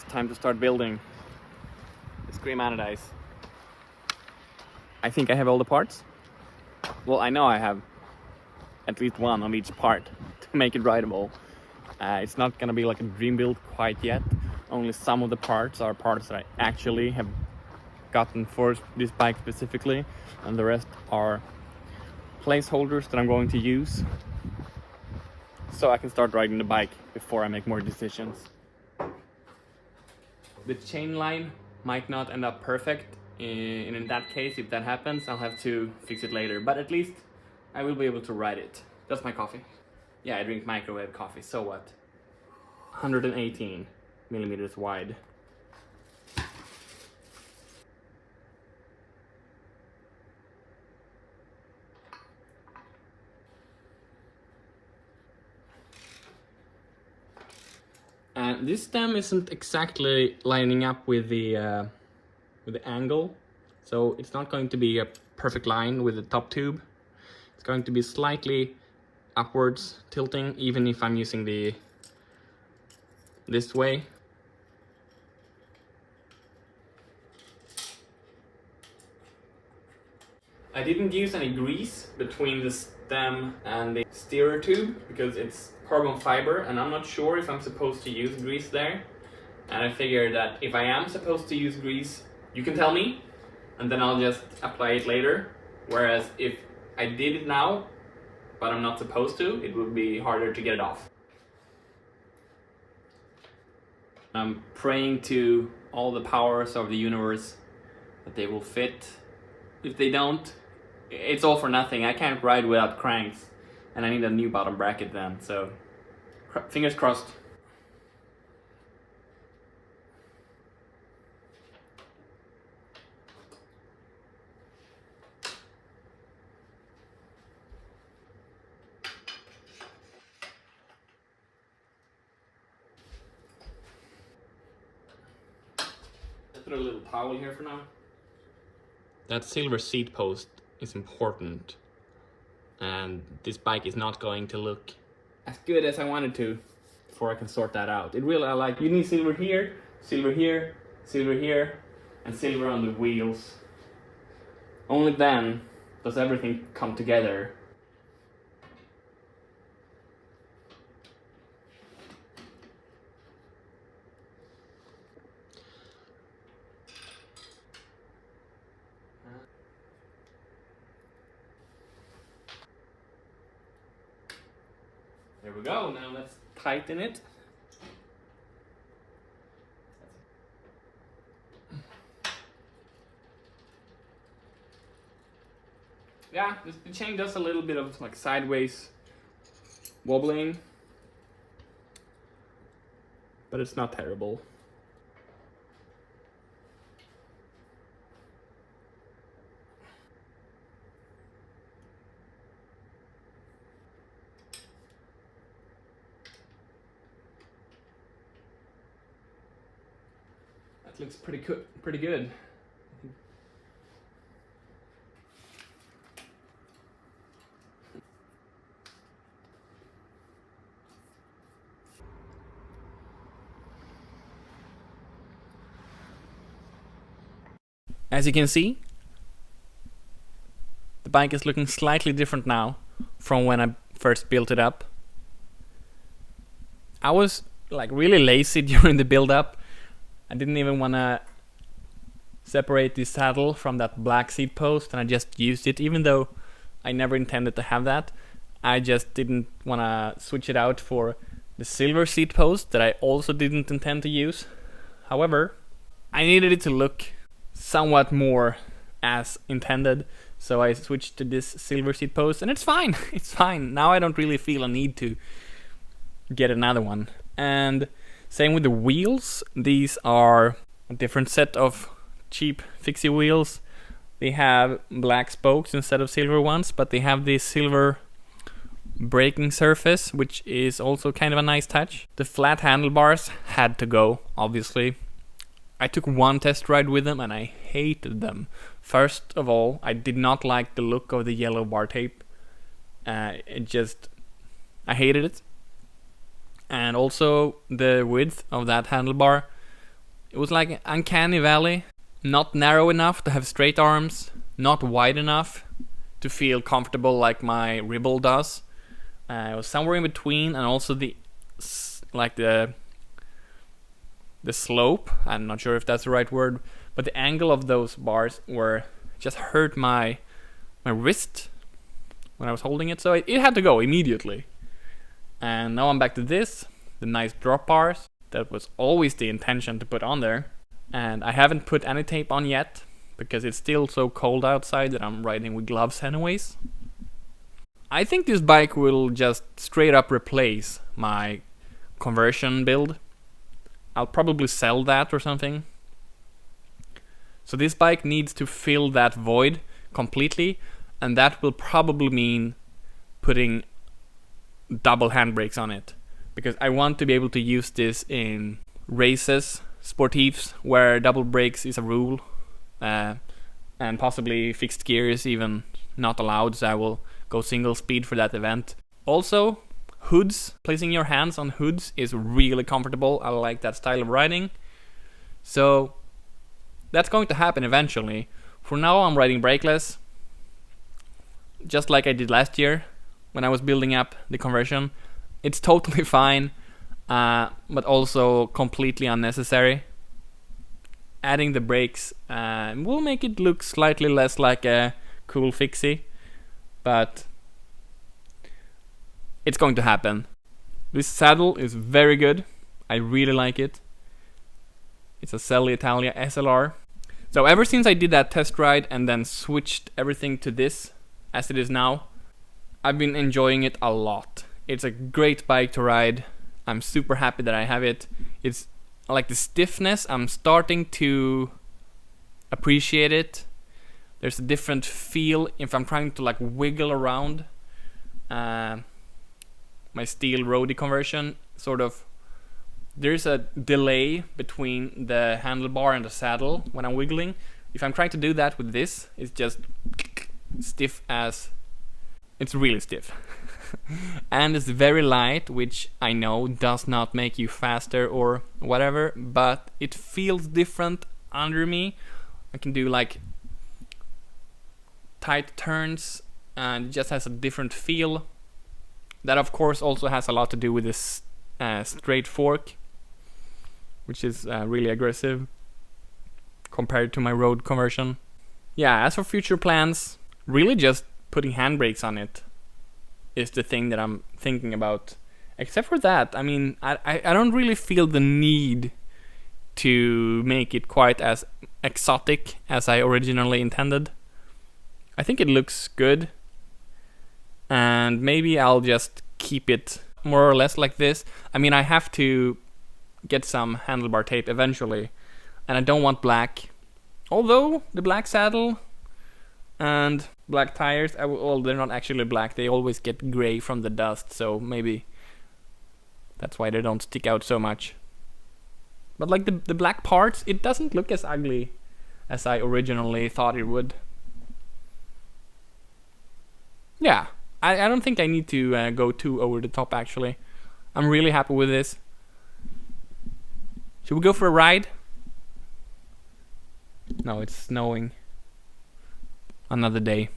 It's time to start building the Skream Anodiz. I think I have all the parts. Well, I know I have at least one on each part to make it rideable. It's not gonna be like a dream build quite yet. Only some of the parts are parts that I actually have gotten for this bike specifically, and the rest are placeholders that I'm going to use so I can start riding the bike before I make more decisions. The chain line might not end up perfect. In that case, if that happens, I'll have to fix it later, but at least I will be able to ride it. That's my coffee. Yeah, I drink microwave coffee, so what? 118 millimeters wide. And this stem isn't exactly lining up with the angle, so it's not going to be a perfect line with the top tube. It's going to be slightly upwards tilting, even if I'm using this way. I didn't use any grease between the stem and the steerer tube because it's carbon fiber, and I'm not sure if I'm supposed to use grease there. And I figured that if I am supposed to use grease, you can tell me, and then I'll just apply it later. Whereas if I did it now, but I'm not supposed to, it would be harder to get it off. I'm praying to all the powers of the universe that they will fit. If they don't, it's all for nothing. I can't ride without cranks, and I need a new bottom bracket then, so fingers crossed. Let's put a little towel here for now. That silver seat post is important, and this bike is not going to look as good as I wanted to before I can sort that out. It really, you need silver here, silver here, silver here, and silver on the wheels. Only then does everything come together. There we go, now let's tighten it. Yeah, the chain does a little bit of like sideways wobbling, but it's not terrible. That looks pretty good. As you can see, the bike is looking slightly different now from when I first built it up. I was like really lazy during the build up. I didn't even want to separate the saddle from that black seat post, and I just used it, even though I never intended to have that. I just didn't want to switch it out for the silver seat post that I also didn't intend to use. However, I needed it to look somewhat more as intended, so I switched to this silver seat post, and it's fine. It's fine. Now I don't really feel a need to get another one. And same with the wheels. These are a different set of cheap fixie wheels. They have black spokes instead of silver ones, but they have this silver braking surface, which is also kind of a nice touch. The flat handlebars had to go, obviously. I took one test ride with them and I hated them. First of all, I did not like the look of the yellow bar tape. I hated it. And also the width of that handlebar It was like an uncanny valley. Not narrow enough to have straight arms, not wide enough to feel comfortable like my Ribble does. It was somewhere in between, and also the slope. I'm not sure if that's the right word, but the angle of those bars were just hurt my wrist when I was holding it, so it had to go immediately. And now I'm back to this, the nice drop bars. That was always the intention to put on there. And I haven't put any tape on yet, because it's still so cold outside that I'm riding with gloves anyways. I think this bike will just straight up replace my conversion build. I'll probably sell that or something. So this bike needs to fill that void completely, and that will probably mean putting double handbrakes on it, because I want to be able to use this in races, sportives, where double brakes is a rule, and possibly fixed gear is even not allowed, so I will go single speed for that event. Also, hoods, placing your hands on hoods is really comfortable. I like that style of riding. So that's going to happen eventually. For now I'm riding brakeless, just like I did last year when I was building up the conversion. It's totally fine, but also completely unnecessary. Adding the brakes will make it look slightly less like a cool fixie, but it's going to happen. This saddle is very good. I really like it. It's a Selle Italia SLR. So ever since I did that test ride and then switched everything to this as it is now, I've been enjoying it a lot. It's a great bike to ride. I'm super happy that I have it. It's like the stiffness, I'm starting to appreciate it. There's a different feel if I'm trying to like wiggle around my steel roadie conversion. Sort of, there's a delay between the handlebar and the saddle when I'm wiggling. If I'm trying to do that with this, it's just stiff as... It's really stiff. And it's very light, which I know does not make you faster or whatever, but it feels different under me. I can do like tight turns, and it just has a different feel. That of course also has a lot to do with this straight fork, which is really aggressive compared to my road conversion. Yeah, as for future plans, really just putting handbrakes on it is the thing that I'm thinking about. Except for that, I mean, I don't really feel the need to make it quite as exotic as I originally intended. I think it looks good, and maybe I'll just keep it more or less like this. I mean, I have to get some handlebar tape eventually, and I don't want black. Although the black saddle and black tires, well, they're not actually black, they always get gray from the dust, so maybe that's why they don't stick out so much. But like the black parts, it doesn't look as ugly as I originally thought it would. Yeah, I don't think I need to go too over the top actually. I'm really happy with this. Should we go for a ride? No, it's snowing. Another day.